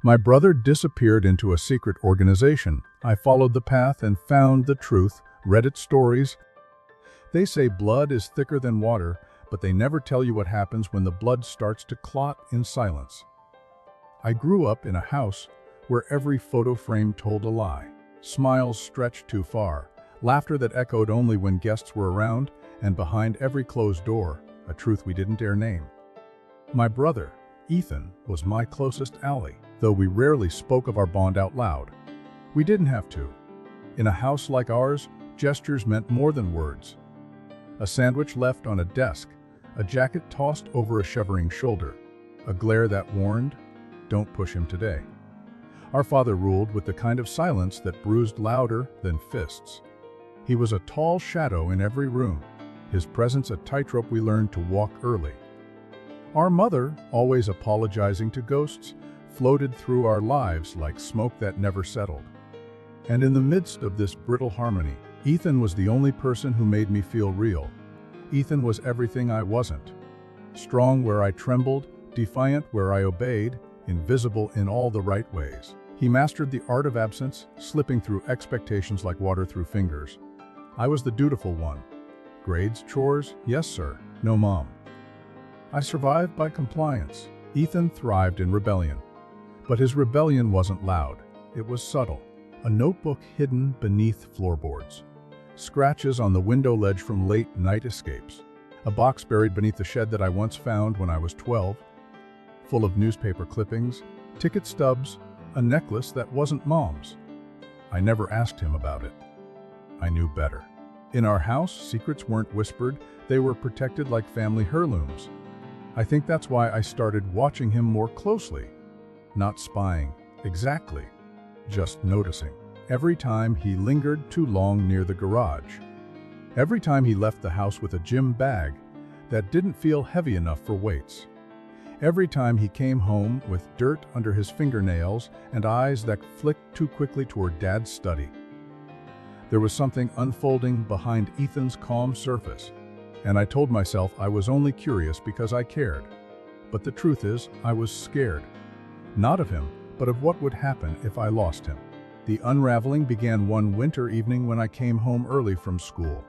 My brother disappeared into a secret organization. I followed the path and found the truth, read its stories. They say blood is thicker than water, but they never tell you what happens when the blood starts to clot in silence. I grew up in a house where every photo frame told a lie. Smiles stretched too far, laughter that echoed only when guests were around, and behind every closed door, a truth we didn't dare name. My brother, Ethan, was my closest ally, though we rarely spoke of our bond out loud. We didn't have to. In a house like ours, gestures meant more than words. A sandwich left on a desk, a jacket tossed over a shivering shoulder, a glare that warned, "Don't push him today." Our father ruled with the kind of silence that bruised louder than fists. He was a tall shadow in every room, his presence a tightrope we learned to walk early. Our mother, always apologizing to ghosts, floated through our lives like smoke that never settled. And in the midst of this brittle harmony, Ethan was the only person who made me feel real. Ethan was everything I wasn't. Strong where I trembled, defiant where I obeyed, invisible in all the right ways. He mastered the art of absence, slipping through expectations like water through fingers. I was the dutiful one. Grades, chores, yes sir, no mom. I survived by compliance. Ethan thrived in rebellion. But his rebellion wasn't loud. It was subtle. A notebook hidden beneath floorboards. Scratches on the window ledge from late night escapes. A box buried beneath the shed that I once found when I was 12. Full of newspaper clippings, ticket stubs, a necklace that wasn't mom's. I never asked him about it. I knew better. In our house, secrets weren't whispered, they were protected like family heirlooms. I think that's why I started watching him more closely. Not spying, exactly, just noticing. Every time he lingered too long near the garage. Every time he left the house with a gym bag that didn't feel heavy enough for weights. Every time he came home with dirt under his fingernails and eyes that flicked too quickly toward Dad's study. There was something unfolding behind Ethan's calm surface, and I told myself I was only curious because I cared. But the truth is, I was scared. Not of him, but of what would happen if I lost him. The unraveling began one winter evening when I came home early from school.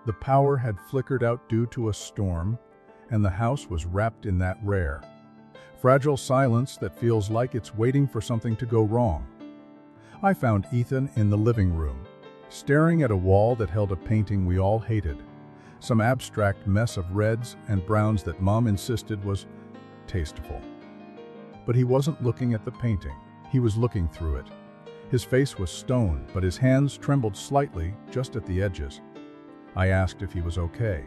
The power had flickered out due to a storm, and the house was wrapped in that rare, fragile silence that feels like it's waiting for something to go wrong. I found Ethan in the living room, staring at a wall that held a painting we all hated, some abstract mess of reds and browns that Mom insisted was tasteful. But he wasn't looking at the painting, he was looking through it. His face was stone, but his hands trembled slightly, just at the edges. I asked if he was okay.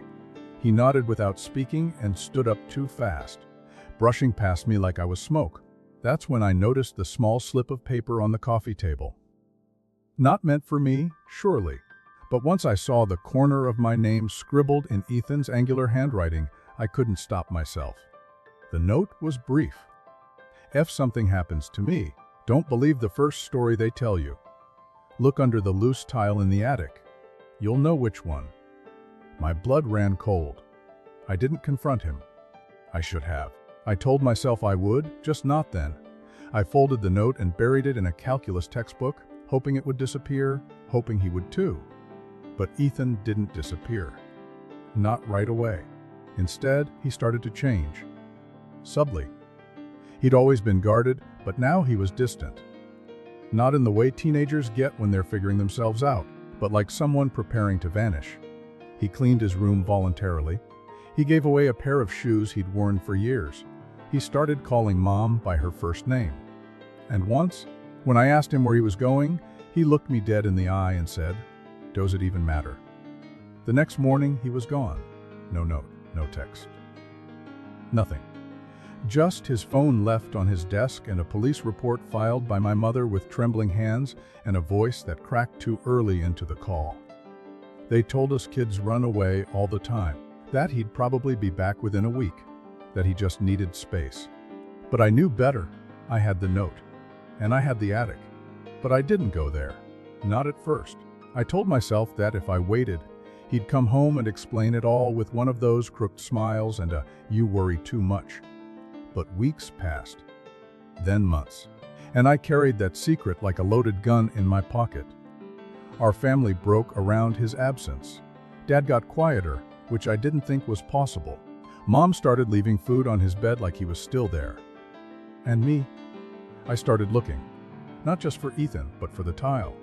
He nodded without speaking and stood up too fast, brushing past me like I was smoke. That's when I noticed the small slip of paper on the coffee table. Not meant for me, surely, but once I saw the corner of my name scribbled in Ethan's angular handwriting, I couldn't stop myself. The note was brief. If something happens to me, don't believe the first story they tell you. Look under the loose tile in the attic. You'll know which one. My blood ran cold. I didn't confront him. I should have. I told myself I would, just not then. I folded the note and buried it in a calculus textbook, hoping it would disappear, hoping he would too. But Ethan didn't disappear. Not right away. Instead, he started to change. Subtly. He'd always been guarded, but now he was distant. Not in the way teenagers get when they're figuring themselves out, but like someone preparing to vanish. He cleaned his room voluntarily. He gave away a pair of shoes he'd worn for years. He started calling Mom by her first name. And once, when I asked him where he was going, he looked me dead in the eye and said, "Does it even matter?" The next morning, he was gone. No note, no text. Nothing. Just his phone left on his desk and a police report filed by my mother with trembling hands and a voice that cracked too early into the call. They told us kids run away all the time, that he'd probably be back within a week, that he just needed space. But I knew better. I had the note, and I had the attic. But I didn't go there, not at first. I told myself that if I waited, he'd come home and explain it all with one of those crooked smiles and a "you worry too much." But weeks passed. then months. And I carried that secret like a loaded gun in my pocket. Our family broke around his absence. Dad got quieter, which I didn't think was possible. Mom started leaving food on his bed like he was still there. And me? I started looking, not just for Ethan, but for the tile.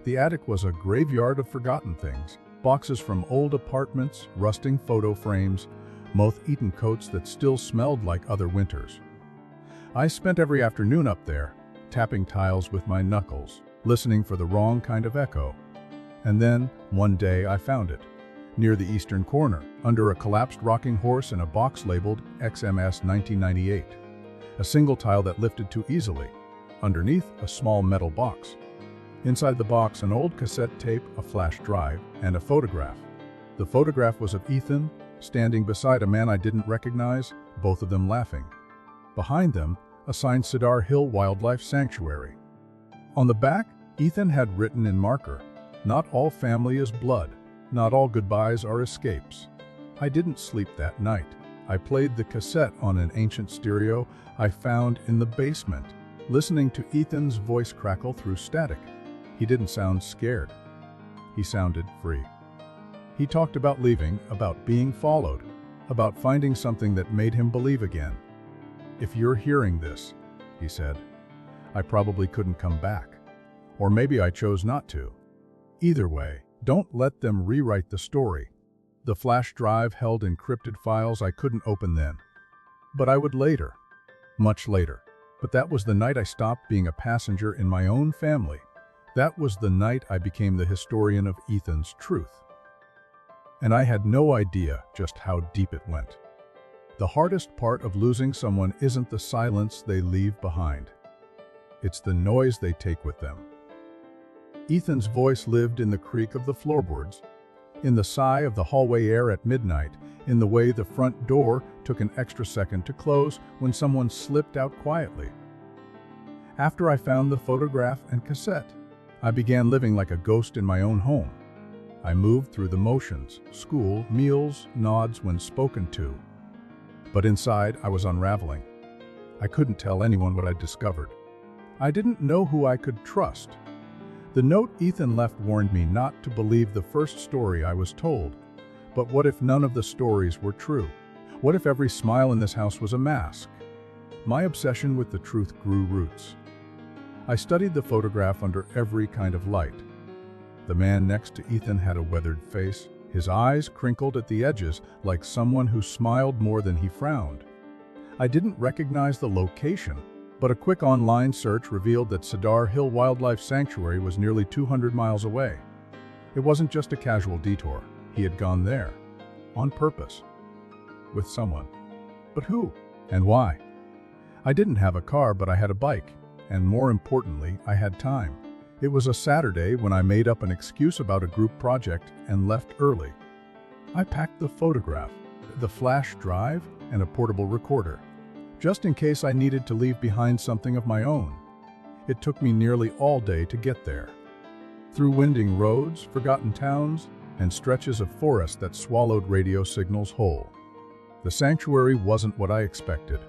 The attic was a graveyard of forgotten things. Boxes from old apartments, rusting photo frames, moth-eaten coats that still smelled like other winters. I spent every afternoon up there, tapping tiles with my knuckles, listening for the wrong kind of echo. And then, one day, I found it, near the eastern corner, under a collapsed rocking horse in a box labeled XMS 1998. A single tile that lifted too easily. Underneath, a small metal box. Inside the box, an old cassette tape, a flash drive, and a photograph. The photograph was of Ethan, standing beside a man I didn't recognize, both of them laughing. Behind them, a sign Cedar Hill Wildlife Sanctuary. On the back, Ethan had written in marker, "Not all family is blood. Not all goodbyes are escapes." I didn't sleep that night. I played the cassette on an ancient stereo I found in the basement, listening to Ethan's voice crackle through static. He didn't sound scared. He sounded free. He talked about leaving, about being followed, about finding something that made him believe again. "If you're hearing this," he said, "I probably couldn't come back. Or maybe I chose not to. Either way, don't let them rewrite the story." The flash drive held encrypted files I couldn't open then. But I would later. Much later. But that was the night I stopped being a passenger in my own family. That was the night I became the historian of Ethan's truth. And I had no idea just how deep it went. The hardest part of losing someone isn't the silence they leave behind. It's the noise they take with them. Ethan's voice lived in the creak of the floorboards, in the sigh of the hallway air at midnight, in the way the front door took an extra second to close when someone slipped out quietly. After I found the photograph and cassette, I began living like a ghost in my own home. I moved through the motions, school, meals, nods when spoken to. But inside, I was unraveling. I couldn't tell anyone what I'd discovered. I didn't know who I could trust. The note Ethan left warned me not to believe the first story I was told. But what if none of the stories were true? What if every smile in this house was a mask? My obsession with the truth grew roots. I studied the photograph under every kind of light. The man next to Ethan had a weathered face, his eyes crinkled at the edges like someone who smiled more than he frowned. I didn't recognize the location, but a quick online search revealed that Cedar Hill Wildlife Sanctuary was nearly 200 miles away. It wasn't just a casual detour. He had gone there, on purpose, with someone. But who? And why? I didn't have a car, but I had a bike, and more importantly, I had time. It was a Saturday when I made up an excuse about a group project and left early. I packed the photograph, the flash drive, and a portable recorder, just in case I needed to leave behind something of my own. It took me nearly all day to get there. Through winding roads, forgotten towns, and stretches of forest that swallowed radio signals whole. The sanctuary wasn't what I expected.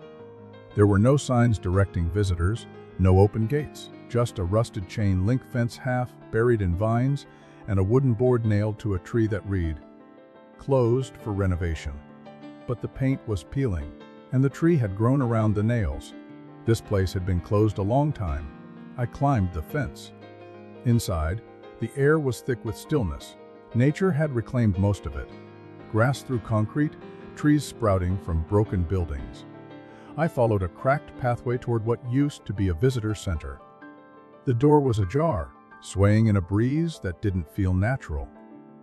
There were no signs directing visitors, no open gates, just a rusted chain link fence half buried in vines and a wooden board nailed to a tree that read, "Closed for renovation." But the paint was peeling, and the tree had grown around the nails. This place had been closed a long time. I climbed the fence. Inside, the air was thick with stillness. Nature had reclaimed most of it. Grass through concrete, trees sprouting from broken buildings. I followed a cracked pathway toward what used to be a visitor center. The door was ajar, swaying in a breeze that didn't feel natural.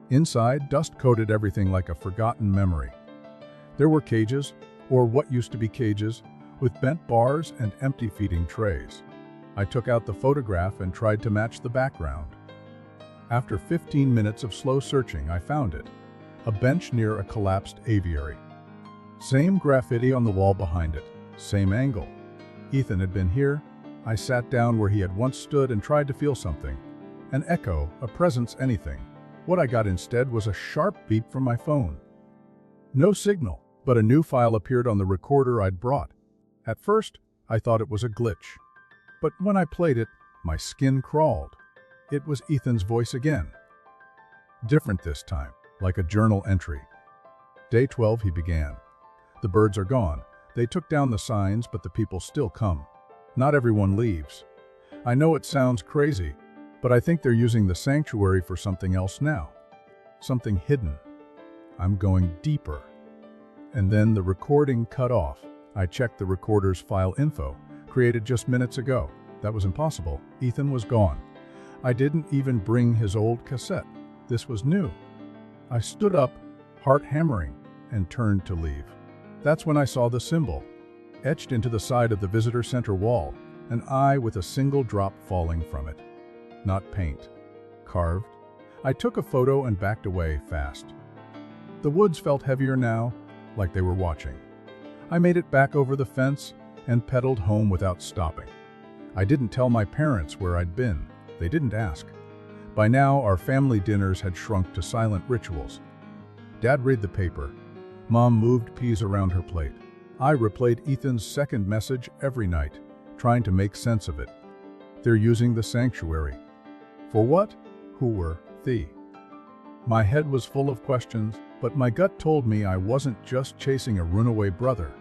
Inside, dust coated everything like a forgotten memory. There were cages, or what used to be cages, with bent bars and empty feeding trays. I took out the photograph and tried to match the background. After 15 minutes of slow searching, I found it. A bench near a collapsed aviary. Same graffiti on the wall behind it, same angle. Ethan had been here. I sat down where he had once stood and tried to feel something. An echo, a presence, anything. What I got instead was a sharp beep from my phone. No signal, but a new file appeared on the recorder I'd brought. At first, I thought it was a glitch. But when I played it, my skin crawled. It was Ethan's voice again. Different this time, like a journal entry. Day 12, he began. The birds are gone. They took down the signs, but the people still come. Not everyone leaves. I know it sounds crazy, but I think they're using the sanctuary for something else now. Something hidden. I'm going deeper. And then the recording cut off. I checked the recorder's file info, created just minutes ago. That was impossible. Ethan was gone. I didn't even bring his old cassette. This was new. I stood up, heart hammering, and turned to leave. That's when I saw the symbol, etched into the side of the visitor center wall, an eye with a single drop falling from it. Not paint. Carved. I took a photo and backed away fast. The woods felt heavier now, like they were watching. I made it back over the fence and pedaled home without stopping. I didn't tell my parents where I'd been. They didn't ask. By now, our family dinners had shrunk to silent rituals. Dad read the paper. Mom moved peas around her plate. I replayed Ethan's second message every night, trying to make sense of it. They're using the sanctuary. For what? Who were they? My head was full of questions, but my gut told me I wasn't just chasing a runaway brother.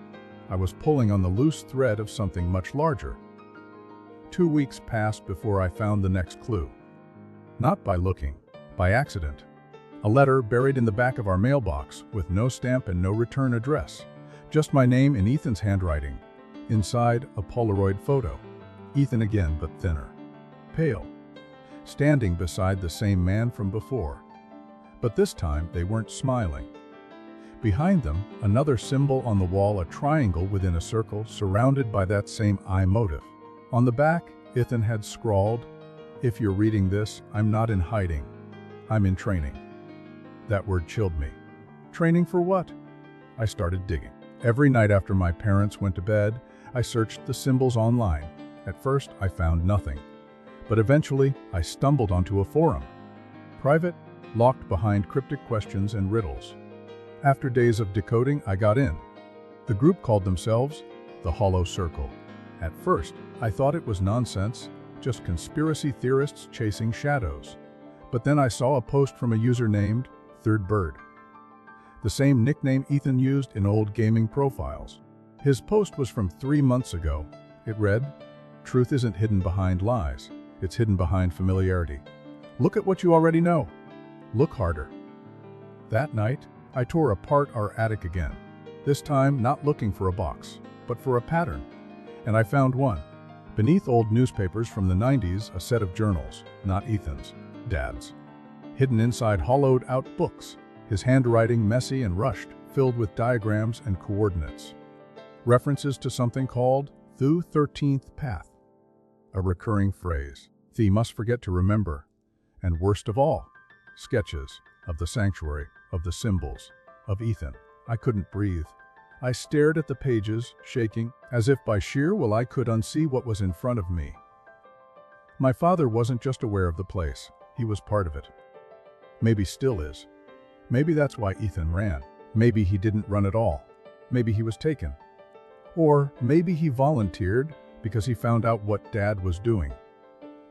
I was pulling on the loose thread of something much larger. 2 weeks passed before I found the next clue. Not by looking, by accident. A letter buried in the back of our mailbox with no stamp and no return address. Just my name in Ethan's handwriting. Inside, a Polaroid photo. Ethan again, but thinner. Pale. Standing beside the same man from before. But this time, they weren't smiling. Behind them, another symbol on the wall, a triangle within a circle surrounded by that same eye motif. On the back, Ethan had scrawled, "If you're reading this, I'm not in hiding. I'm in training." That word chilled me. Training for what? I started digging. Every night after my parents went to bed, I searched the symbols online. At first, I found nothing. But eventually, I stumbled onto a forum. Private, locked behind cryptic questions and riddles. After days of decoding, I got in. The group called themselves the Hollow Circle. At first, I thought it was nonsense, just conspiracy theorists chasing shadows. But then I saw a post from a user named Third Bird. The same nickname Ethan used in old gaming profiles. His post was from 3 months ago. It read, "Truth isn't hidden behind lies. It's hidden behind familiarity. Look at what you already know. Look harder." That night, I tore apart our attic again. This time, not looking for a box, but for a pattern. And I found one. Beneath old newspapers from the 90s, a set of journals, not Ethan's, Dad's. Hidden inside hollowed-out books, his handwriting messy and rushed, filled with diagrams and coordinates. References to something called the 13th Path. A recurring phrase. Thee must forget to remember. And worst of all, sketches of the sanctuary, of the symbols, of Ethan. I couldn't breathe. I stared at the pages, shaking, as if by sheer will I could unsee what was in front of me. My father wasn't just aware of the place, he was part of it. Maybe still is. Maybe that's why Ethan ran. Maybe he didn't run at all. Maybe he was taken. Or maybe he volunteered because he found out what Dad was doing.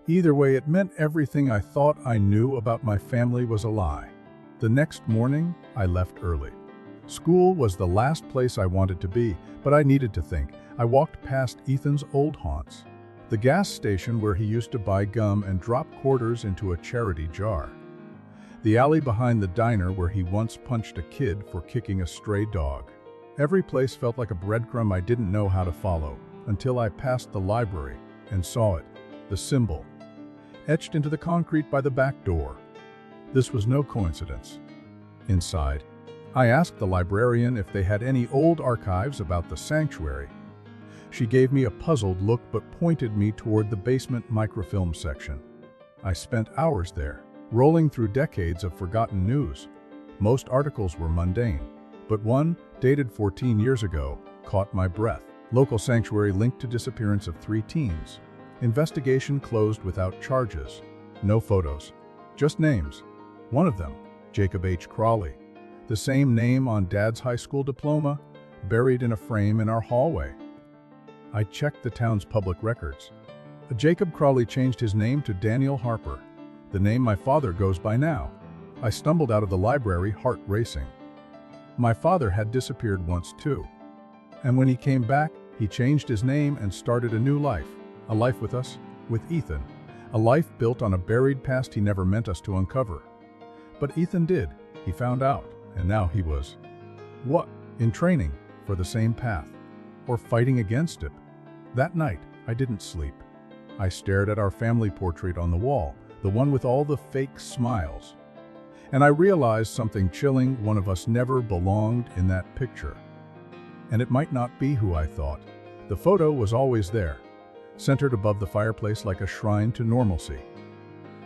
Either way, it meant everything I thought I knew about my family was a lie. The next morning, I left early. School was the last place I wanted to be, but I needed to think. I walked past Ethan's old haunts. The gas station where he used to buy gum and drop quarters into a charity jar. The alley behind the diner where he once punched a kid for kicking a stray dog. Every place felt like a breadcrumb I didn't know how to follow, until I passed the library and saw it, the symbol, etched into the concrete by the back door. This was no coincidence. Inside, I asked the librarian if they had any old archives about the sanctuary. She gave me a puzzled look but pointed me toward the basement microfilm section. I spent hours there, rolling through decades of forgotten news. Most articles were mundane, but one, dated 14 years ago, caught my breath. Local sanctuary linked to disappearance of 3 teens. Investigation closed without charges. No photos, just names. One of them, Jacob H. Crawley. The same name on Dad's high school diploma, buried in a frame in our hallway. I checked the town's public records. Jacob Crawley changed his name to Daniel Harper, the name my father goes by now. I stumbled out of the library, heart racing. My father had disappeared once too. And when he came back, he changed his name and started a new life. A life with us, with Ethan. A life built on a buried past he never meant us to uncover. But Ethan did. He found out, and now he was, what? In training for the same path, or fighting against it. That night, I didn't sleep. I stared at our family portrait on the wall, the one with all the fake smiles. And I realized something chilling: one of us never belonged in that picture. And it might not be who I thought. The photo was always there, centered above the fireplace like a shrine to normalcy.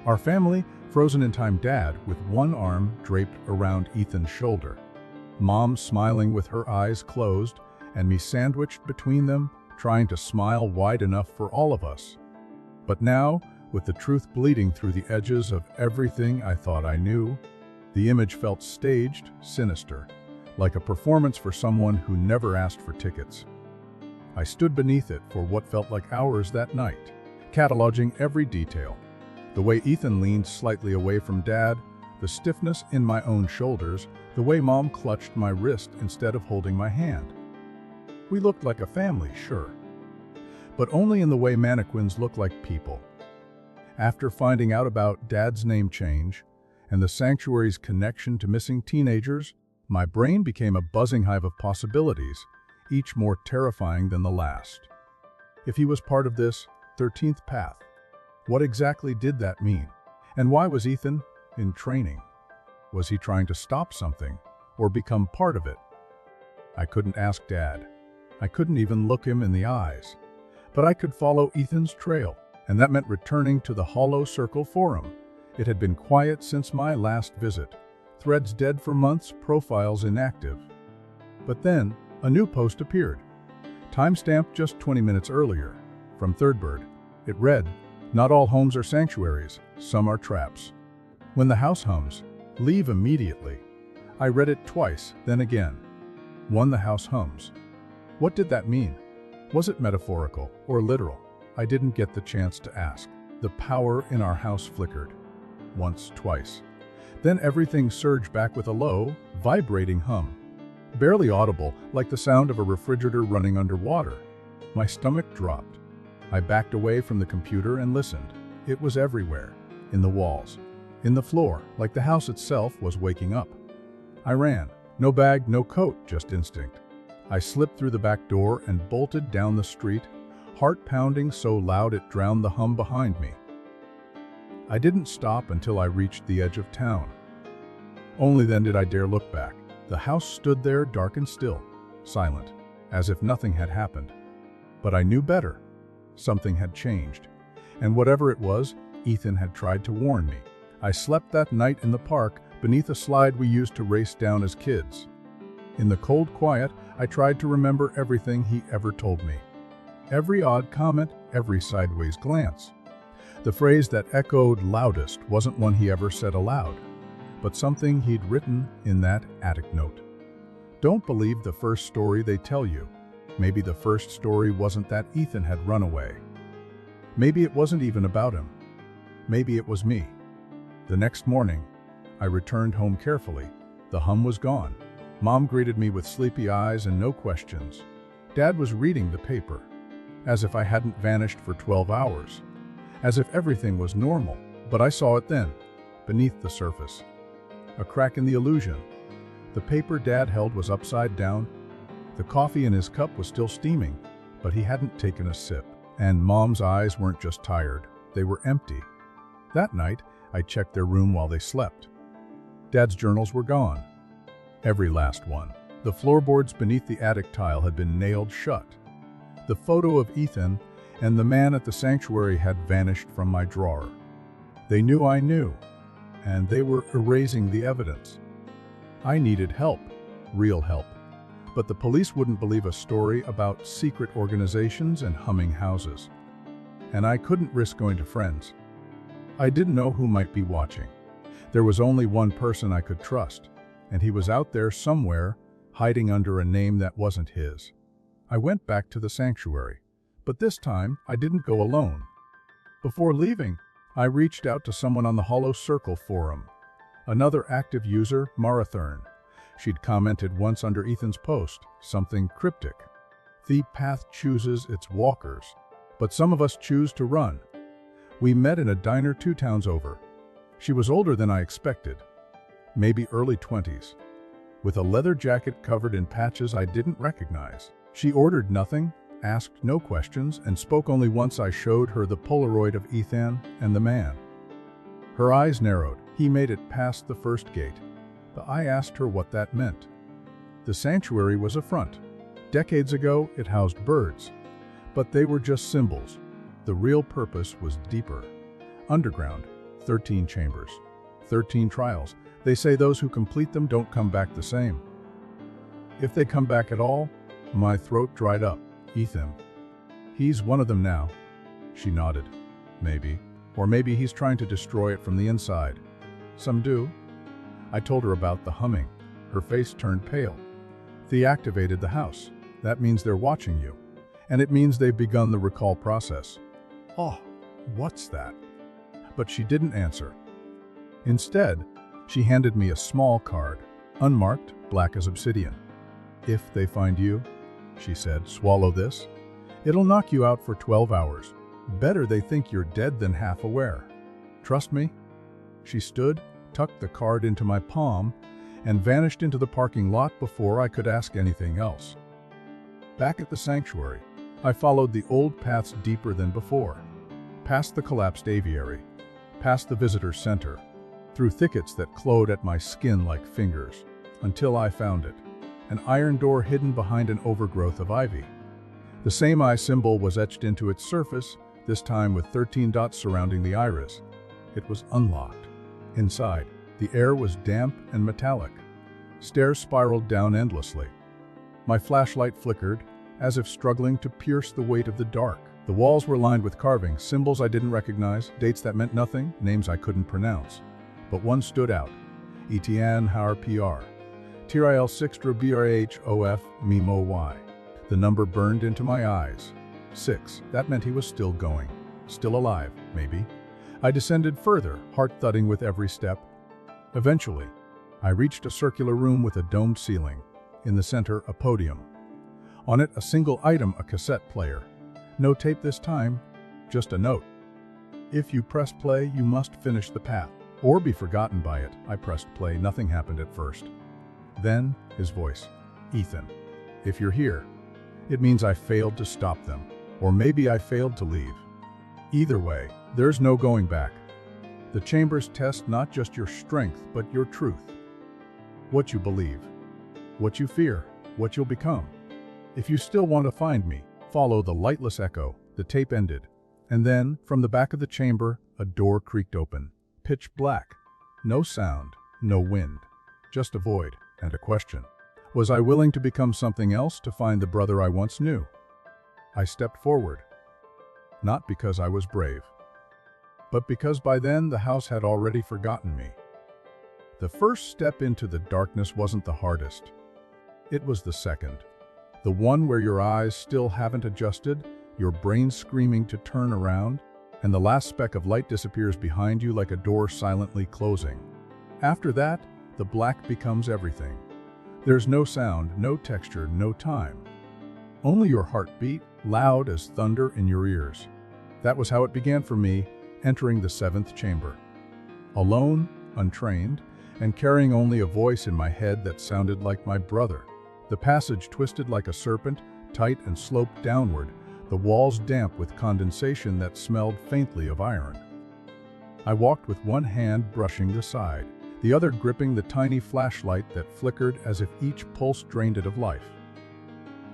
Our family, frozen in time: Dad with one arm draped around Ethan's shoulder, Mom smiling with her eyes closed, and me sandwiched between them, trying to smile wide enough for all of us. But now, with the truth bleeding through the edges of everything I thought I knew, the image felt staged, sinister, like a performance for someone who never asked for tickets. I stood beneath it for what felt like hours that night, cataloging every detail. The way Ethan leaned slightly away from Dad, the stiffness in my own shoulders, the way Mom clutched my wrist instead of holding my hand. We looked like a family, sure, but only in the way mannequins look like people. After finding out about Dad's name change and the sanctuary's connection to missing teenagers, my brain became a buzzing hive of possibilities, each more terrifying than the last. If he was part of this 13th Path, what exactly did that mean? And why was Ethan in training? Was he trying to stop something or become part of it? I couldn't ask Dad. I couldn't even look him in the eyes. But I could follow Ethan's trail, and that meant returning to the Hollow Circle forum. It had been quiet since my last visit. Threads dead for months, profiles inactive. But then, a new post appeared. Timestamped just 20 minutes earlier, from Thirtbird. It read, "Not all homes are sanctuaries, some are traps. When the house hums, leave immediately." I read it twice, then again. When the house hums. What did that mean? Was it metaphorical or literal? I didn't get the chance to ask. The power in our house flickered. Once, twice. Then everything surged back with a low, vibrating hum. Barely audible, like the sound of a refrigerator running underwater. My stomach dropped. I backed away from the computer and listened. It was everywhere. In the walls. In the floor, like the house itself was waking up. I ran. No bag, no coat, just instinct. I slipped through the back door and bolted down the street, heart pounding so loud it drowned the hum behind me. I didn't stop until I reached the edge of town. Only then did I dare look back. The house stood there, dark and still, silent, as if nothing had happened. But I knew better. Something had changed. And whatever it was, Ethan had tried to warn me. I slept that night in the park, beneath a slide we used to race down as kids. In the cold quiet, I tried to remember everything he ever told me. Every odd comment, every sideways glance. The phrase that echoed loudest wasn't one he ever said aloud, but something he'd written in that attic note. Don't believe the first story they tell you. Maybe the first story wasn't that Ethan had run away. Maybe it wasn't even about him. Maybe it was me. The next morning, I returned home carefully. The hum was gone. Mom greeted me with sleepy eyes and no questions. Dad was reading the paper, as if I hadn't vanished for 12 hours, as if everything was normal. But I saw it then, beneath the surface. A crack in the illusion. The paper Dad held was upside down. The coffee in his cup was still steaming, but he hadn't taken a sip. And Mom's eyes weren't just tired, they were empty. That night, I checked their room while they slept. Dad's journals were gone. Every last one. The floorboards beneath the attic tile had been nailed shut. The photo of Ethan and the man at the sanctuary had vanished from my drawer. They knew I knew, and they were erasing the evidence. I needed help, real help. But the police wouldn't believe a story about secret organizations and humming houses. And I couldn't risk going to friends. I didn't know who might be watching. There was only one person I could trust, and he was out there somewhere, hiding under a name that wasn't his. I went back to the sanctuary. But this time, I didn't go alone. Before leaving, I reached out to someone on the Hollow Circle forum. Another active user, Marathern. She'd commented once under Ethan's post, something cryptic. The path chooses its walkers, but some of us choose to run. We met in a diner 2 towns over. She was older than I expected, maybe early 20s, with a leather jacket covered in patches I didn't recognize. She ordered nothing, asked no questions, and spoke only once I showed her the Polaroid of Ethan and the man. Her eyes narrowed. He made it past the first gate. I asked her what that meant. The sanctuary was a front. Decades ago, it housed birds. But they were just symbols. The real purpose was deeper. Underground, 13 chambers, 13 trials. They say those who complete them don't come back the same. If they come back at all, my throat dried up. Ethan. He's one of them now. She nodded. Maybe. Or maybe he's trying to destroy it from the inside. Some do. I told her about the humming. Her face turned pale. They activated the house. That means they're watching you. And it means they've begun the recall process. Oh, what's that? But she didn't answer. Instead, she handed me a small card, unmarked, black as obsidian. If they find you, she said, swallow this. It'll knock you out for 12 hours. Better they think you're dead than half aware. Trust me? She stood, tucked the card into my palm, and vanished into the parking lot before I could ask anything else. Back at the sanctuary, I followed the old paths deeper than before. Past the collapsed aviary, past the visitor center, through thickets that clawed at my skin like fingers, until I found it. An iron door hidden behind an overgrowth of ivy. The same eye symbol was etched into its surface, this time with 13 dots surrounding the iris. It was unlocked. Inside, the air was damp and metallic. Stairs spiraled down endlessly. My flashlight flickered, as if struggling to pierce the weight of the dark. The walls were lined with carvings, symbols I didn't recognize, dates that meant nothing, names I couldn't pronounce. But one stood out. Etienne Har PR. Tirail 6 BRHOF Mimo Y. The number burned into my eyes. 6. That meant he was still going. Still alive, maybe. I descended further, heart thudding with every step. Eventually, I reached a circular room with a domed ceiling. In the center, a podium. On it, a single item, a cassette player. No tape this time, just a note. If you press play, you must finish the path, or be forgotten by it. I pressed play, nothing happened at first. Then, his voice. Ethan, if you're here, it means I failed to stop them. Or maybe I failed to leave. Either way, there's no going back. The chambers test not just your strength, but your truth. What you believe, what you fear, what you'll become. If you still want to find me, follow the lightless echo. The tape ended. And then, from the back of the chamber, a door creaked open. Pitch black. No sound, no wind. Just a void and a question. Was I willing to become something else to find the brother I once knew? I stepped forward. Not because I was brave, but because by then the house had already forgotten me. The first step into the darkness wasn't the hardest. It was the second. The one where your eyes still haven't adjusted, your brain screaming to turn around, and the last speck of light disappears behind you like a door silently closing. After that, the black becomes everything. There's no sound, no texture, no time. Only your heartbeat, loud as thunder in your ears. That was how it began for me, entering the 7th chamber. Alone, untrained, and carrying only a voice in my head that sounded like my brother. The passage twisted like a serpent, tight and sloped downward, the walls damp with condensation that smelled faintly of iron. I walked with one hand brushing the side, the other gripping the tiny flashlight that flickered as if each pulse drained it of life.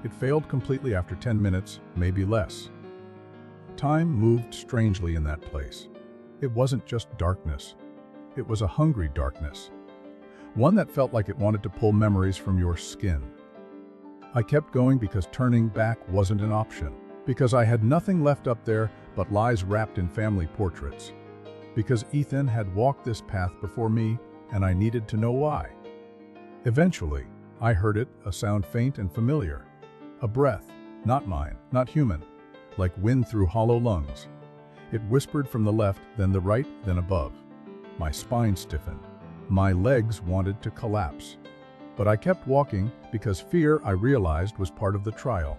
It failed completely after 10 minutes, maybe less. Time moved strangely in that place. It wasn't just darkness. It was a hungry darkness. One that felt like it wanted to pull memories from your skin. I kept going because turning back wasn't an option. Because I had nothing left up there but lies wrapped in family portraits. Because Ethan had walked this path before me, and I needed to know why. Eventually, I heard it, a sound faint and familiar. A breath, not mine, not human, like wind through hollow lungs. It whispered from the left, then the right, then above. My spine stiffened. My legs wanted to collapse. But I kept walking because fear, I realized, was part of the trial.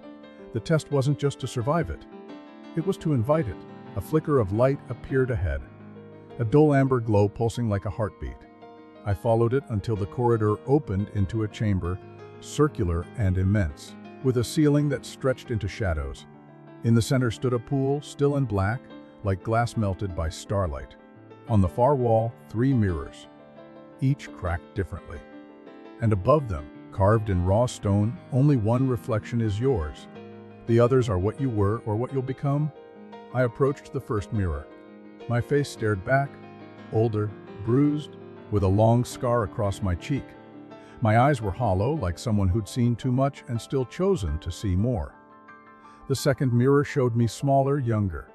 The test wasn't just to survive it. It was to invite it. A flicker of light appeared ahead, a dull amber glow pulsing like a heartbeat. I followed it until the corridor opened into a chamber, circular and immense, with a ceiling that stretched into shadows. In the center stood a pool, still and black, like glass melted by starlight. On the far wall, 3 mirrors, each cracked differently. And above them, carved in raw stone, only one reflection is yours. The others are what you were or what you'll become. I approached the first mirror. My face stared back, older, bruised, with a long scar across my cheek. My eyes were hollow, like someone who'd seen too much and still chosen to see more. The second mirror showed me smaller, younger.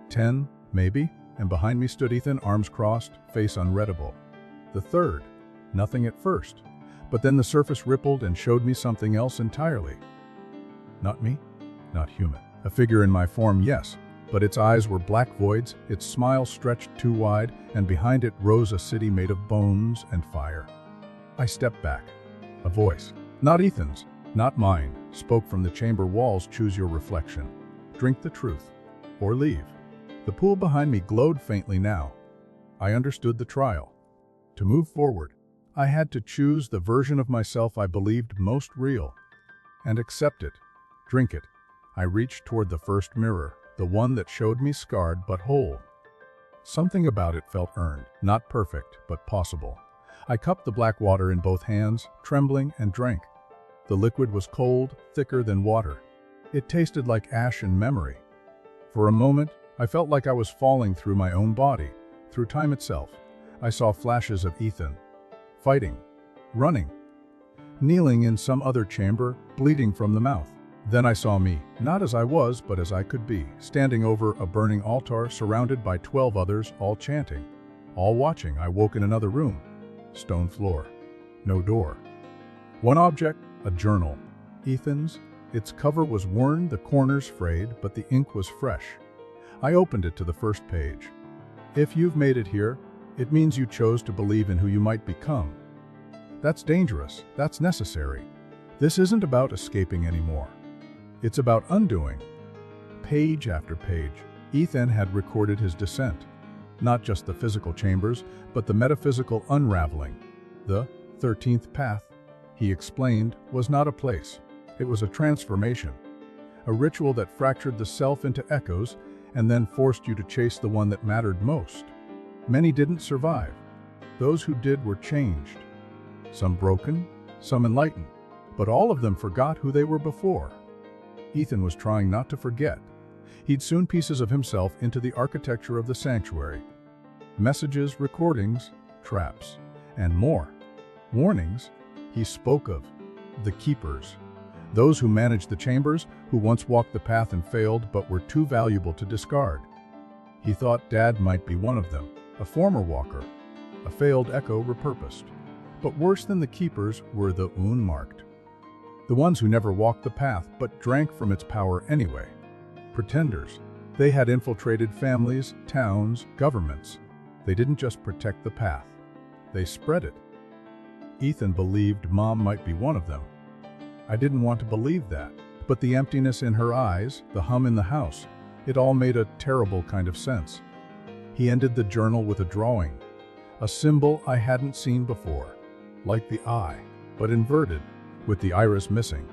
10, maybe, and behind me stood Ethan, arms crossed, face unreadable. The third, nothing at first, but then the surface rippled and showed me something else entirely. Not me, not human. A figure in my form, yes, but its eyes were black voids, its smile stretched too wide, and behind it rose a city made of bones and fire. I stepped back. A voice, not Ethan's, not mine, spoke from the chamber walls. Choose your reflection. Drink the truth, or leave. The pool behind me glowed faintly now. I understood the trial. To move forward, I had to choose the version of myself I believed most real. And accept it. Drink it. I reached toward the first mirror, the one that showed me scarred but whole. Something about it felt earned, not perfect, but possible. I cupped the black water in both hands, trembling, and drank. The liquid was cold, thicker than water. It tasted like ash and memory. For a moment, I felt like I was falling through my own body, through time itself. I saw flashes of Ethan, fighting, running, kneeling in some other chamber, bleeding from the mouth. Then I saw me, not as I was, but as I could be, standing over a burning altar, surrounded by 12 others, all chanting, all watching. I woke in another room. Stone floor. No door. One object, a journal. Ethan's. Its cover was worn, the corners frayed, but the ink was fresh. I opened it to the first page. If you've made it here, it means you chose to believe in who you might become. That's dangerous. That's necessary. This isn't about escaping anymore. It's about undoing. Page after page, Ethan had recorded his descent. Not just the physical chambers, but the metaphysical unraveling. The 13th Path, he explained, was not a place. It was a transformation. A ritual that fractured the self into echoes and then forced you to chase the one that mattered most. Many didn't survive. Those who did were changed. Some broken, some enlightened, but all of them forgot who they were before. Ethan was trying not to forget. He'd sewn pieces of himself into the architecture of the sanctuary. Messages, recordings, traps, and more. Warnings. He spoke of the keepers, those who managed the chambers, who once walked the path and failed but were too valuable to discard. He thought Dad might be one of them, a former walker, a failed echo repurposed. But worse than the keepers were the unmarked. The ones who never walked the path but drank from its power anyway. Pretenders. They had infiltrated families, towns, governments. They didn't just protect the path. They spread it. Ethan believed Mom might be one of them. I didn't want to believe that. But the emptiness in her eyes, the hum in the house, it all made a terrible kind of sense. He ended the journal with a drawing. A symbol I hadn't seen before. Like the eye, but inverted, with the iris missing.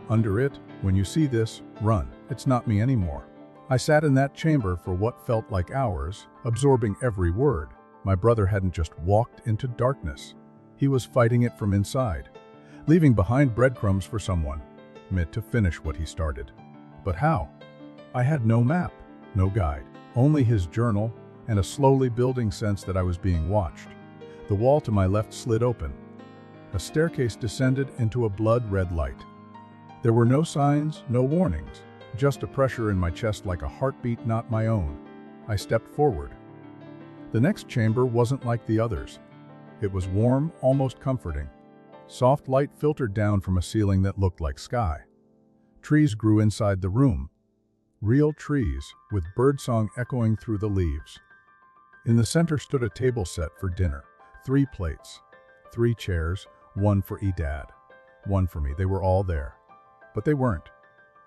Under it, when you see this, run. It's not me anymore. I sat in that chamber for what felt like hours, absorbing every word. My brother hadn't just walked into darkness. He was fighting it from inside, leaving behind breadcrumbs for someone, meant to finish what he started. But how? I had no map, no guide, only his journal and a slowly building sense that I was being watched. The wall to my left slid open. A staircase descended into a blood-red light. There were no signs, no warnings, just a pressure in my chest like a heartbeat not my own. I stepped forward. The next chamber wasn't like the others. It was warm, almost comforting. Soft light filtered down from a ceiling that looked like sky. Trees grew inside the room. real trees, with birdsong echoing through the leaves. In the center stood a table set for dinner. 3 plates, 3 chairs, one for Dad, one for me. They were all there. But they weren't.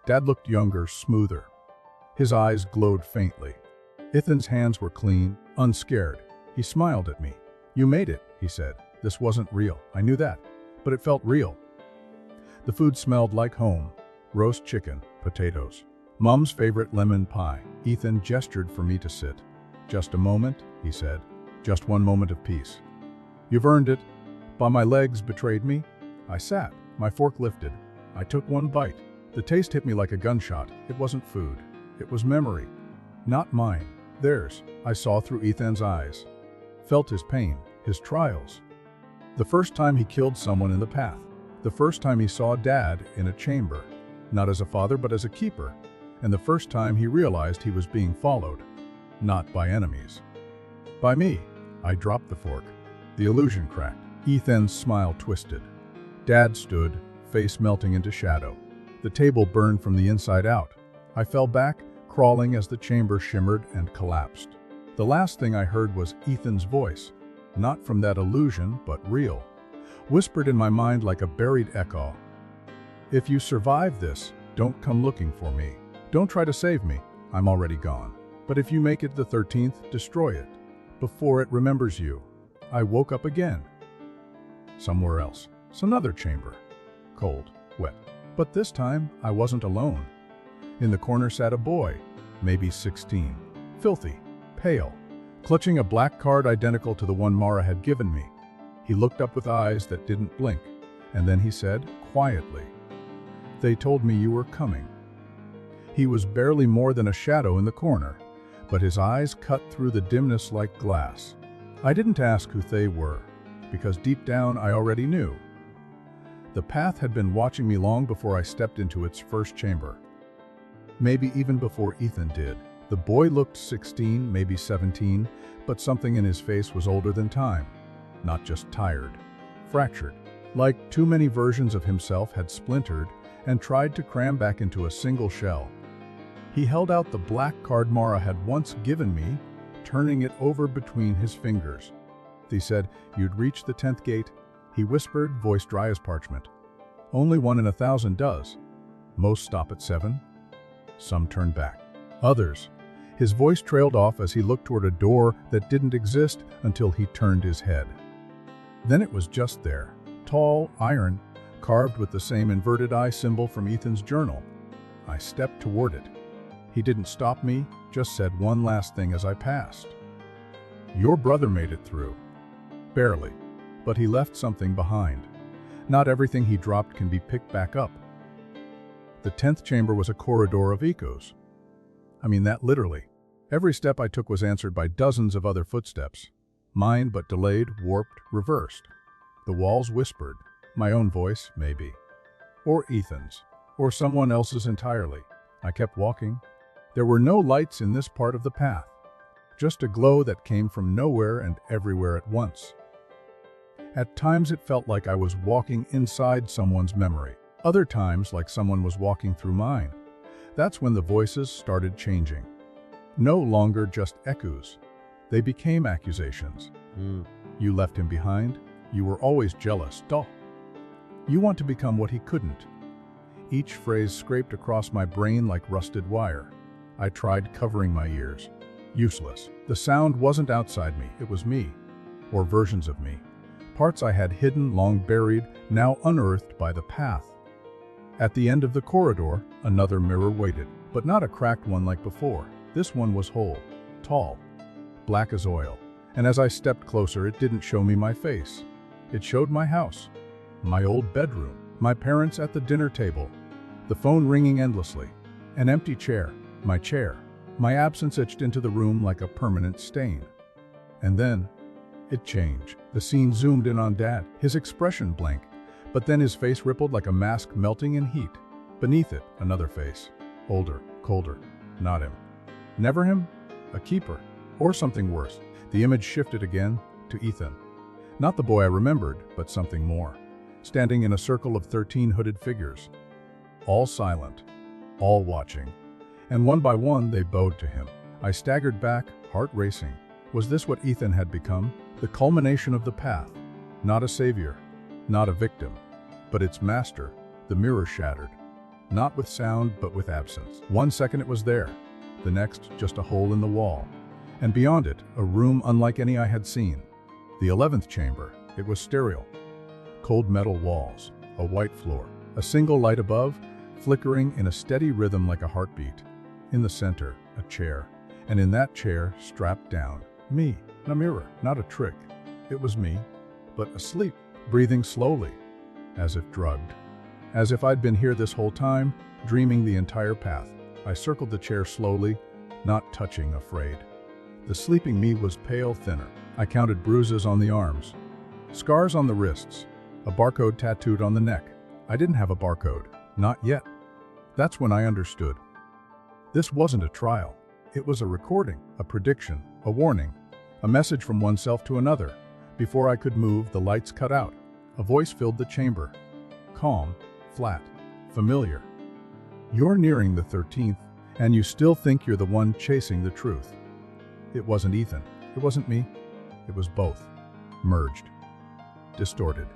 Dad looked younger, smoother. His eyes glowed faintly. Ethan's hands were clean, unscared. He smiled at me. "You made it," he said. "This wasn't real. I knew that. But it felt real." The food smelled like home. Roast chicken, potatoes, Mom's favorite lemon pie. Ethan gestured for me to sit. "Just a moment," he said. "Just one moment of peace." "You've earned it." But my legs betrayed me. I sat, my fork lifted. I took one bite. The taste hit me like a gunshot. It wasn't food. It was memory. Not mine. Theirs. I saw through Ethan's eyes. Felt his pain, his trials. The first time he killed someone in the path. The first time he saw Dad in a chamber. Not as a father, but as a keeper. And the first time he realized he was being followed. Not by enemies. By me. I dropped the fork. The illusion cracked. Ethan's smile twisted. Dad stood, face melting into shadow. The table burned from the inside out. I fell back, crawling as the chamber shimmered and collapsed. The last thing I heard was Ethan's voice. Not from that illusion, but real. Whispered in my mind like a buried echo. "If you survive this, don't come looking for me. Don't try to save me. I'm already gone. But if you make it the 13th, destroy it. Before it remembers you." I woke up again. Somewhere else. It's another chamber. Cold, wet. But this time, I wasn't alone. In the corner sat a boy, maybe 16. Filthy, pale, clutching a black card identical to the one Mara had given me. He looked up with eyes that didn't blink, and then he said, quietly, "They told me you were coming." He was barely more than a shadow in the corner, but his eyes cut through the dimness like glass. I didn't ask who they were, because deep down I already knew. The path had been watching me long before I stepped into its first chamber. Maybe even before Ethan did. The boy looked 16, maybe 17, but something in his face was older than time. Not just tired, fractured. Like too many versions of himself had splintered and tried to cram back into a single shell. He held out the black card Mara had once given me, turning it over between his fingers. He said, "You'd reach the 10th gate," he whispered, voice dry as parchment. "Only 1 in 1,000 does. Most stop at 7. Some turn back. Others." His voice trailed off as he looked toward a door that didn't exist until he turned his head. Then it was just there, tall, iron, carved with the same inverted eye symbol from Ethan's journal. I stepped toward it. He didn't stop me, just said one last thing as I passed. "Your brother made it through." Barely. But he left something behind. Not everything he dropped can be picked back up. The 10th chamber was a corridor of echoes. I mean that literally. Every step I took was answered by dozens of other footsteps. Mine, but delayed, warped, reversed. The walls whispered. My own voice, maybe. Or Ethan's. Or someone else's entirely. I kept walking. There were no lights in this part of the path. Just a glow that came from nowhere and everywhere at once. At times it felt like I was walking inside someone's memory. Other times like someone was walking through mine. That's when the voices started changing. No longer just echoes. They became accusations. You left him behind. You were always jealous. Duh. You want to become what he couldn't. Each phrase scraped across my brain like rusted wire. I tried covering my ears. Useless. The sound wasn't outside me. It was me. Or versions of me. Parts I had hidden, long buried, now unearthed by the path. At the end of the corridor, another mirror waited, but not a cracked one like before. This one was whole, tall, black as oil. And as I stepped closer, it didn't show me my face. It showed my house, my old bedroom, my parents at the dinner table, the phone ringing endlessly, an empty chair, my absence etched into the room like a permanent stain. And then, it changed. The scene zoomed in on Dad, his expression blank, but then his face rippled like a mask melting in heat. Beneath it, another face. Older, colder. Not him. Never him? A keeper. Or something worse. The image shifted again to Ethan. Not the boy I remembered, but something more. Standing in a circle of 13 hooded figures. All silent. All watching. and one by one they bowed to him. I staggered back, heart racing. Was this what Ethan had become? The culmination of the path. Not a savior, not a victim, but its master, the mirror shattered. Not with sound, but with absence. 1 second it was there, the next just a hole in the wall. And beyond it, a room unlike any I had seen. The 11th chamber. It was sterile. Cold metal walls, a white floor, a single light above, flickering in a steady rhythm like a heartbeat. In the center, a chair, and in that chair, strapped down, me. A mirror, not a trick. It was me, but asleep, breathing slowly, as if drugged. As if I'd been here this whole time, dreaming the entire path. I circled the chair slowly, not touching, afraid. The sleeping me was pale, thinner. I counted bruises on the arms, scars on the wrists, a barcode tattooed on the neck. I didn't have a barcode, not yet. That's when I understood. This wasn't a trial. It was a recording, a prediction, a warning, a message from oneself to another. Before I could move, the lights cut out. A voice filled the chamber. Calm, flat, familiar. You're nearing the 13th, and you still think you're the one chasing the truth. It wasn't Ethan. It wasn't me. It was both. Merged. Distorted.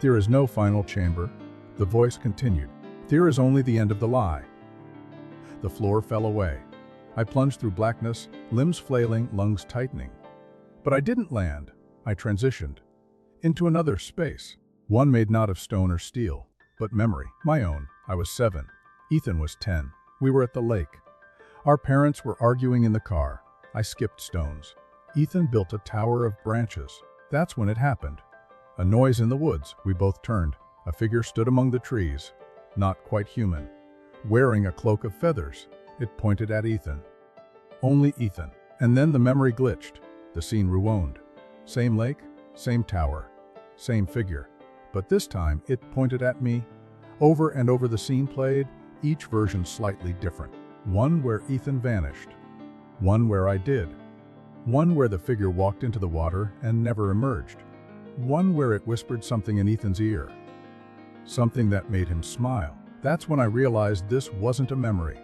There is no final chamber. The voice continued. There is only the end of the lie. The floor fell away. I plunged through blackness, limbs flailing, lungs tightening. But I didn't land. I transitioned. Into another space. One made not of stone or steel, but memory. My own. I was 7. Ethan was 10. We were at the lake. Our parents were arguing in the car. I skipped stones. Ethan built a tower of branches. That's when it happened. A noise in the woods. We both turned. A figure stood among the trees. Not quite human. Wearing a cloak of feathers. It pointed at Ethan. Only Ethan. And then the memory glitched. The scene rewound. Same lake, same tower, same figure. But this time it pointed at me. Over and over the scene played, each version slightly different. One where Ethan vanished. One where I did. One where the figure walked into the water and never emerged. One where it whispered something in Ethan's ear. Something that made him smile. That's when I realized this wasn't a memory.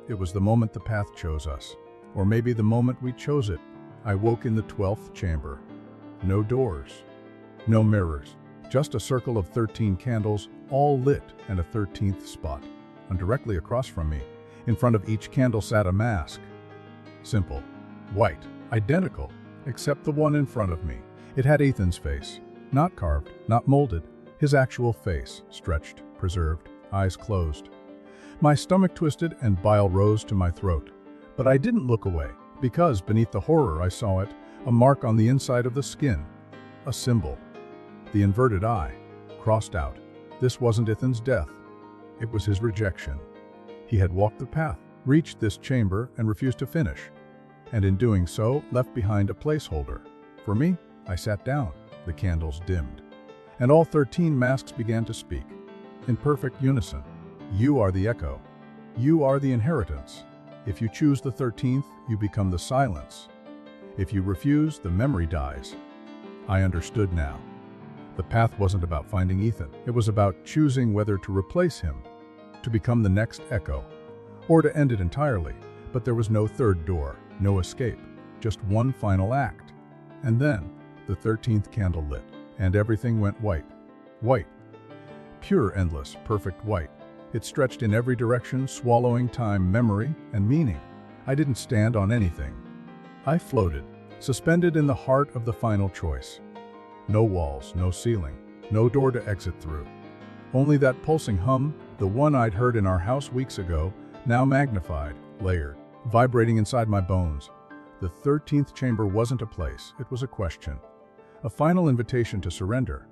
It was the moment the path chose us. Or maybe the moment we chose it. I woke in the 12th chamber. No doors. No mirrors. Just a circle of 13 candles, all lit, and a 13th spot. And directly across from me, in front of each candle sat a mask. Simple. White. Identical. Except the one in front of me. It had Ethan's face. Not carved, not molded. His actual face, stretched, preserved, eyes closed. My stomach twisted and bile rose to my throat. But I didn't look away, because beneath the horror I saw it, a mark on the inside of the skin. A symbol. The inverted eye, crossed out. This wasn't Ethan's death. It was his rejection. He had walked the path, reached this chamber, and refused to finish. And in doing so, left behind a placeholder. For me, I sat down. The candles dimmed. And all 13 masks began to speak. In perfect unison. You are the echo. You are the inheritance. If you choose the 13th, you become the silence. If you refuse, the memory dies. I understood now. The path wasn't about finding Ethan. It was about choosing whether to replace him, to become the next echo, or to end it entirely. But there was no third door, no escape, just one final act. And then, the 13th candle lit, and everything went white. White. Pure, endless, perfect white. It stretched in every direction, swallowing time, memory, and meaning. I didn't stand on anything. I floated, suspended in the heart of the final choice. No walls, no ceiling, no door to exit through. Only that pulsing hum, the one I'd heard in our house weeks ago, now magnified, layered, vibrating inside my bones. The 13th chamber wasn't a place, it was a question. A final invitation to surrender.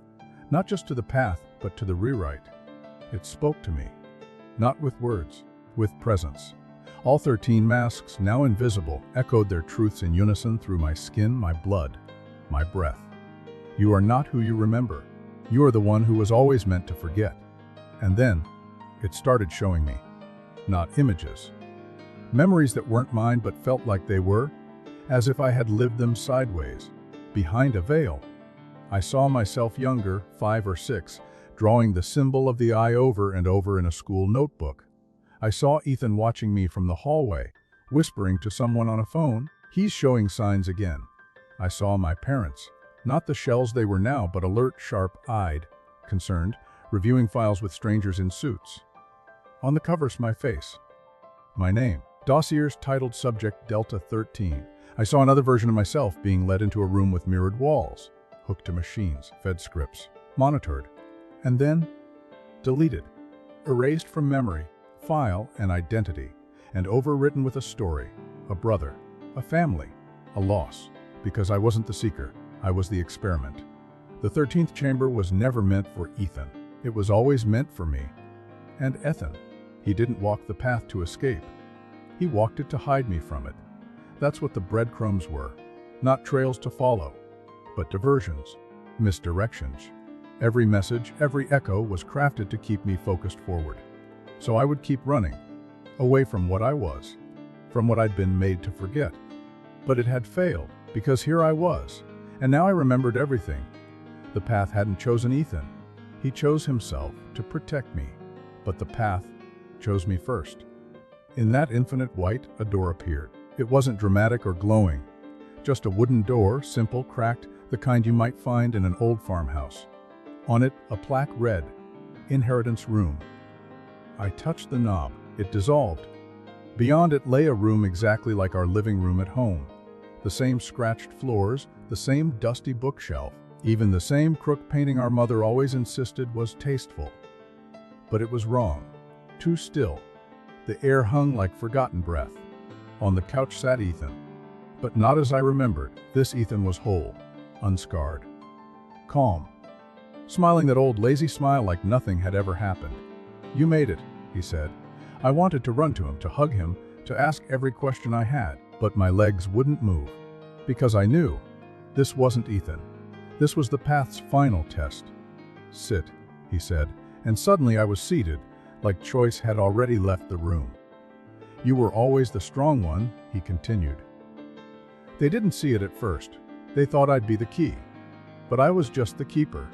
Not just to the path, but to the rewrite. It spoke to me. Not with words, with presence. All 13 masks, now invisible, echoed their truths in unison through my skin, my blood, my breath. You are not who you remember. You are the one who was always meant to forget. And then, it started showing me. Not images. Memories that weren't mine but felt like they were, as if I had lived them sideways, behind a veil. I saw myself younger, 5 or 6, drawing the symbol of the eye over and over in a school notebook. I saw Ethan watching me from the hallway, whispering to someone on a phone. He's showing signs again. I saw my parents. Not the shells they were now, but alert, sharp-eyed, concerned, reviewing files with strangers in suits. On the covers, my face. My name. Dossiers titled Subject Delta 13. I saw another version of myself being led into a room with mirrored walls, hooked to machines, fed scripts, monitored, and then deleted, erased from memory, file, and identity, and overwritten with a story, a brother, a family, a loss. Because I wasn't the seeker, I was the experiment. The 13th chamber was never meant for Ethan. It was always meant for me. And Ethan. He didn't walk the path to escape. He walked it to hide me from it. That's what the breadcrumbs were. Not trails to follow, but diversions, misdirections. Every message, every echo was crafted to keep me focused forward. So I would keep running, away from what I was, from what I'd been made to forget. But it had failed, because here I was, and now I remembered everything. The path hadn't chosen Ethan. He chose himself to protect me, but the path chose me first. In that infinite white, a door appeared. It wasn't dramatic or glowing, just a wooden door, simple, cracked, the kind you might find in an old farmhouse. On it, a plaque read, "Inheritance Room." I touched the knob. It dissolved. Beyond it lay a room exactly like our living room at home. The same scratched floors, the same dusty bookshelf, even the same crook painting our mother always insisted was tasteful. But it was wrong. Too still. The air hung like forgotten breath. On the couch sat Ethan. But not as I remembered. This Ethan was whole, unscarred, calm, smiling that old lazy smile like nothing had ever happened. "You made it," he said. I wanted to run to him, to hug him, to ask every question I had, but my legs wouldn't move. Because I knew this wasn't Ethan. This was the path's final test. "Sit," he said, and suddenly I was seated, like choice had already left the room. "You were always the strong one," he continued. They didn't see it at first. They thought I'd be the key. But I was just the keeper.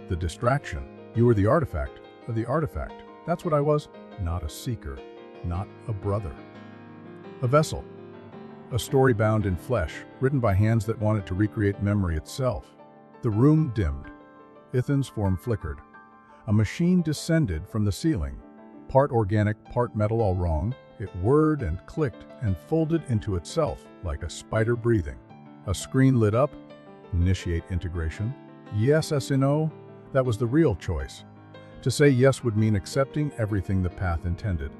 The distraction. You were the artifact. The artifact. That's what I was. Not a seeker. Not a brother. A vessel. A story bound in flesh, written by hands that wanted to recreate memory itself. The room dimmed. Ethan's form flickered. A machine descended from the ceiling. Part organic, part metal, all wrong. It whirred and clicked and folded into itself like a spider breathing. A screen lit up. Initiate integration. Yes, S-N-O. That was the real choice. To say yes would mean accepting everything the path intended.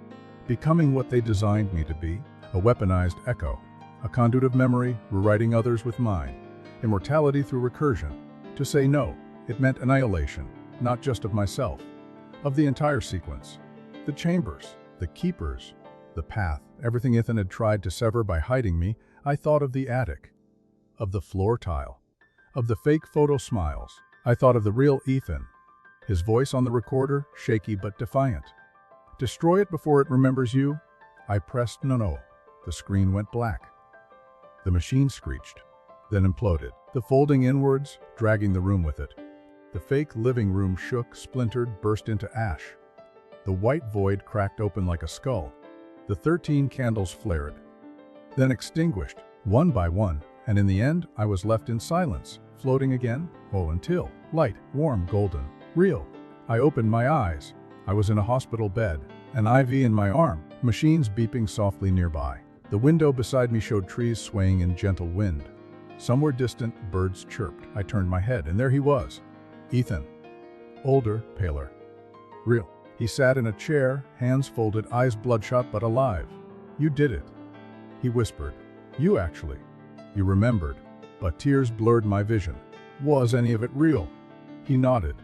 Becoming what they designed me to be. A weaponized echo. A conduit of memory, rewriting others with mine. Immortality through recursion. To say no, it meant annihilation, not just of myself, of the entire sequence. The chambers, the keepers, the path, everything Ethan had tried to sever by hiding me. I thought of the attic, of the floor tile, of the fake photo smiles. I thought of the real Ethan, his voice on the recorder, shaky but defiant. Destroy it before it remembers you? I pressed no. The screen went black. The machine screeched, then imploded, the folding inwards, dragging the room with it. The fake living room shook, splintered, burst into ash. The white void cracked open like a skull. The 13 candles flared, then extinguished, one by one, and in the end, I was left in silence, floating again, until, light, warm, golden, real. I opened my eyes. I was in a hospital bed, an IV in my arm, machines beeping softly nearby. The window beside me showed trees swaying in gentle wind. Somewhere distant, birds chirped. I turned my head, and there he was. Ethan. Older, paler. Real. He sat in a chair, hands folded, eyes bloodshot but alive. "You did it," he whispered. "You actually. You remembered." But tears blurred my vision. Was any of it real? He nodded.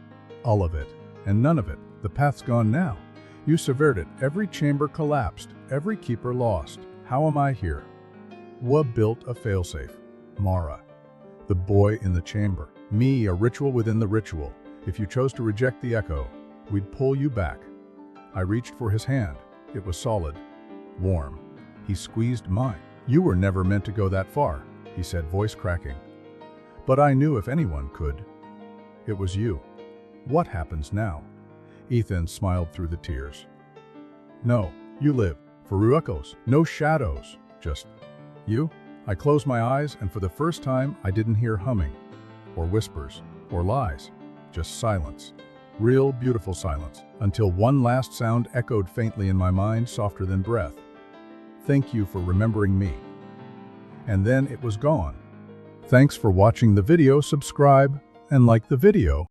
"All of it. And none of it. The path's gone now. You severed it. Every chamber collapsed. Every keeper lost. How am I here?" What built a failsafe? Mara. The boy in the chamber. Me, a ritual within the ritual. If you chose to reject the echo, we'd pull you back. I reached for his hand. It was solid, warm. He squeezed mine. "You were never meant to go that far," he said, voice cracking. "But I knew if anyone could, it was you." What happens now? Ethan smiled through the tears. "No, You live. Furuikos. No shadows. Just you. I closed my eyes, and for the first time, I didn't hear humming, or whispers, or lies. Just silence. Real, beautiful silence. Until one last sound echoed faintly in my mind, softer than breath. Thank you for remembering me. And then it was gone. Thanks for watching the video. Subscribe and like the video.